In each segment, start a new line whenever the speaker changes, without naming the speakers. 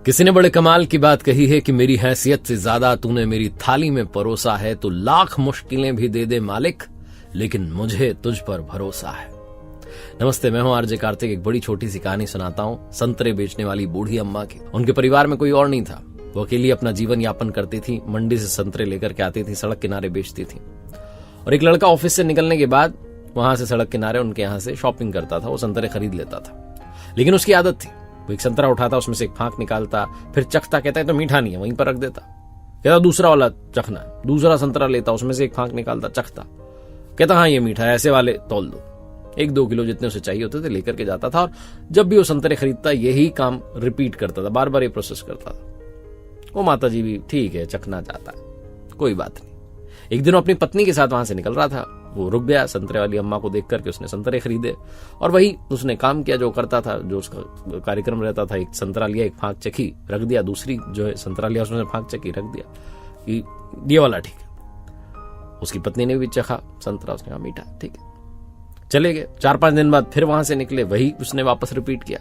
किसी ने बड़े कमाल की बात कही है कि मेरी हैसियत से ज्यादा तूने मेरी थाली में परोसा है तो लाख मुश्किलें भी दे दे मालिक, लेकिन मुझे तुझ पर भरोसा है। नमस्ते, मैं हूं आरजे कार्तिक। एक बड़ी छोटी सी कहानी सुनाता हूं संतरे बेचने वाली बूढ़ी अम्मा की। उनके परिवार में कोई और नहीं था। वो अकेली अपना जीवन यापन करती थी। मंडी से संतरे लेकर के आती थी, सड़क किनारे बेचती थी। और एक लड़का ऑफिस से निकलने के बाद वहां से सड़क किनारे उनके यहां से शॉपिंग करता था। वो संतरे खरीद लेता था, लेकिन उसकी आदत थी, वो एक संतरा उठाता, उसमें से एक फांक निकालता, फिर चखता, कहता है तो मीठा नहीं है, वहीं पर रख देता। कहता दूसरा वाला चखना है, दूसरा संतरा लेता, उसमें से एक फांक निकालता, चखता, कहता हाँ ये मीठा है, ऐसे वाले तौल दो। 1-2 किलो जितने उसे चाहिए होते थे लेकर के जाता था। और जब भी वो संतरे खरीदता यही काम रिपीट करता था, बार बार ये प्रोसेस करता था। वो माता जी भी ठीक है, चखना चाहता है, कोई बात नहीं। एक दिन वो अपनी पत्नी के साथ वहां से निकल रहा था। वो रुक गया, संतरे वाली अम्मा को देख करके उसने संतरे खरीदे और वही उसने काम किया जो करता था, जो उसका कार्यक्रम रहता था। एक संतरा लिया, एक फांक चखी, रख दिया। दूसरी जो है संतरा लिया, उसमें फांक चखी, रख दिया कि ये वाला ठीक है। उसकी पत्नी ने भी चखा संतरा, उसने कहा मीठा, ठीक है। चले गए। 4-5 दिन बाद फिर वहां से निकले, वही उसने वापस रिपीट किया।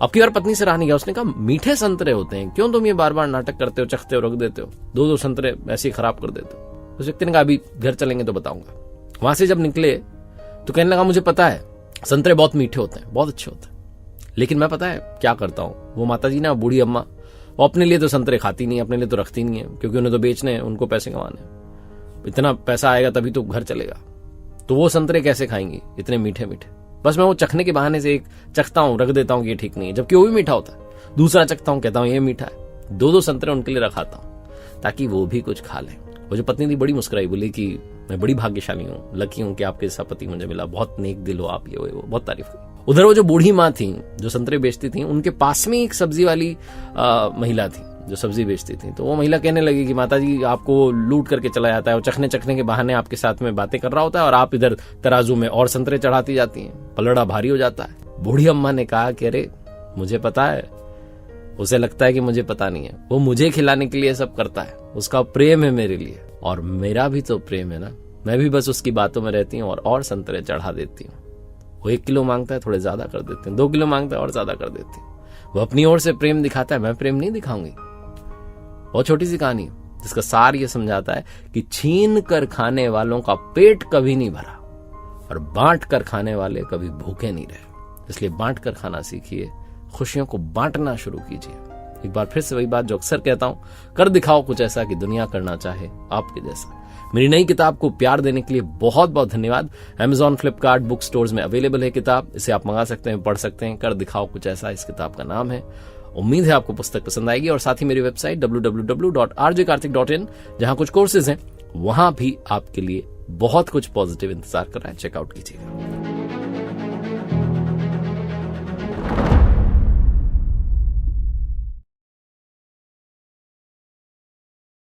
अब की बार पत्नी से रहा नहीं गया, उसने कहा मीठे संतरे होते हैं, क्यों तुम ये बार बार नाटक करते हो, चखते हो, रख देते हो, 2-2 संतरे ऐसे ही खराब कर देते हो। उस व्यक्ति ने कहा अभी घर चलेंगे तो बताऊंगा। वहां से जब निकले तो कहने लगा मुझे पता है संतरे बहुत मीठे होते हैं, बहुत अच्छे होते हैं, लेकिन मैं पता है क्या करता हूं। वो माता जी ना, बूढ़ी अम्मा, वो अपने लिए तो संतरे खाती नहीं, अपने लिए तो रखती नहीं है, क्योंकि उन्हें तो बेचने हैं, उनको पैसे कमाने। इतना पैसा आएगा तभी तो घर चलेगा, तो वो संतरे कैसे खाएंगी इतने मीठे मीठे। बस मैं वो चखने के बहाने से एक चखता हूं, रख देता हूं कि ये ठीक नहीं है, जबकि वो भी मीठा होता है। दूसरा चखता हूं, कहता हूं ये मीठा है। 2-2 संतरे उनके लिए रखाता हूं ताकि वो भी कुछ खा लें। वो जो पत्नी थी बड़ी मुस्कुराई, बोली कि मैं बड़ी भाग्यशाली हूँ, लकी हूँ कि आपके जैसा पति मुझे मिला, बहुत नेक दिल हो आप, ये वो बहुत तारीफ की। उधर वो जो बूढ़ी माँ थी जो संतरे बेचती थी, उनके पास में एक सब्जी वाली महिला थी जो सब्जी बेचती थी। तो वो महिला कहने लगी कि माता जी आपको लूट करके चला जाता है, वो चखने के बहाने आपके साथ में बातें कर रहा होता है और आप इधर तराजू में और संतरे चढ़ाती जाती हैं, पलड़ा भारी हो जाता है। बूढ़ी अम्मा ने कहा कि अरे मुझे पता है, उसे लगता है कि मुझे पता नहीं है, वो मुझे खिलाने के लिए सब करता है, उसका प्रेम है मेरे लिए, और मेरा भी तो प्रेम है ना, मैं भी बस उसकी बातों में रहती हूँ और संतरे चढ़ा देती हूँ। वो 1 किलो मांगता है, थोड़े ज्यादा कर देती हूँ, 2 किलो मांगता है और ज्यादा कर देती हूँ। वो अपनी ओर से प्रेम दिखाता है, मैं प्रेम नहीं दिखाऊंगी। बहुत छोटी सी कहानी जिसका सार ये समझाता है कि छीन कर खाने वालों का पेट कभी नहीं भरा और बांट कर खाने वाले कभी भूखे नहीं रहे। इसलिए बांट कर खाना सीखिए, खुशियों को बांटना शुरू कीजिए। एक बार फिर से वही बात जो अक्सर कहता हूं, कर दिखाओ कुछ ऐसा कि दुनिया करना चाहे आपके जैसा। मेरी नई किताब को प्यार देने के लिए बहुत बहुत धन्यवाद। Amazon, Flipkart, बुक स्टोर्स में अवेलेबल है किताब, इसे आप मंगा सकते हैं, पढ़ सकते हैं। कर दिखाओ कुछ ऐसा इस किताब का नाम है। उम्मीद है आपको पुस्तक पसंद आएगी। और साथ ही मेरी वेबसाइट www.rjkartik.in, जहां कुछ कोर्सेज हैं, वहां भी आपके लिए बहुत कुछ पॉजिटिव इंतजार कर रहा है, चेकआउट कीजिएगा।